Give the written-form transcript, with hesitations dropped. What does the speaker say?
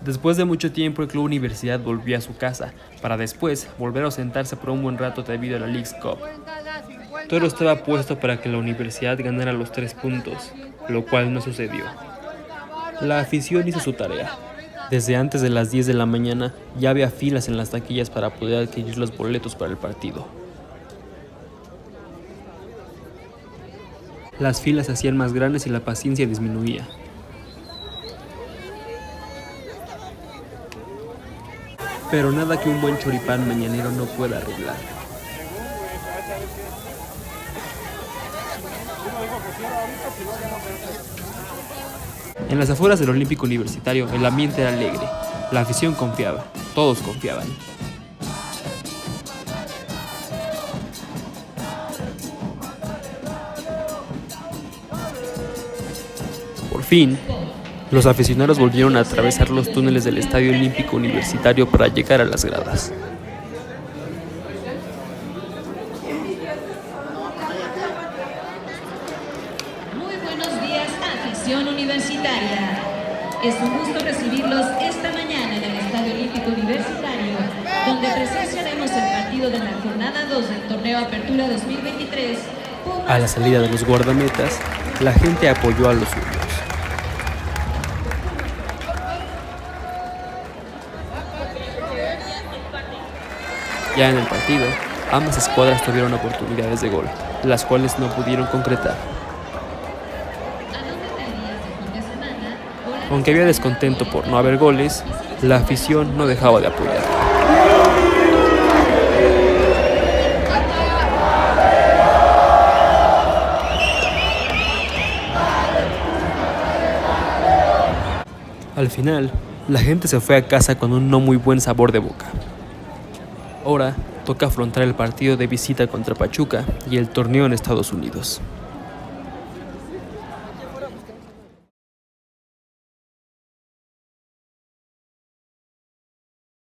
Después de mucho tiempo, el Club Universidad volvió a su casa, para después volver a ausentarse por un buen rato debido a la Leagues Cup. Todo estaba puesto para que la universidad ganara los 3 puntos, lo cual no sucedió. La afición hizo su tarea. Desde antes de las 10 de la mañana ya había filas en las taquillas para poder adquirir los boletos para el partido. Las filas se hacían más grandes y la paciencia disminuía. Pero nada que un buen choripán mañanero no pueda arreglar. En las afueras del Olímpico Universitario el ambiente era alegre, la afición confiaba, todos confiaban. Por fin, los aficionados volvieron a atravesar los túneles del Estadio Olímpico Universitario para llegar a las gradas. Muy buenos días, afición universitaria. Es un gusto recibirlos esta mañana en el Estadio Olímpico Universitario, donde presenciaremos el partido de la jornada 2 del torneo Apertura 2023. A la salida de los guardametas, la gente apoyó a los suyos. Ya en el partido, ambas escuadras tuvieron oportunidades de gol, las cuales no pudieron concretar. Aunque había descontento por no haber goles, la afición no dejaba de apoyar. Al final, la gente se fue a casa con un no muy buen sabor de boca. Ahora toca afrontar el partido de visita contra Pachuca y el torneo en Estados Unidos.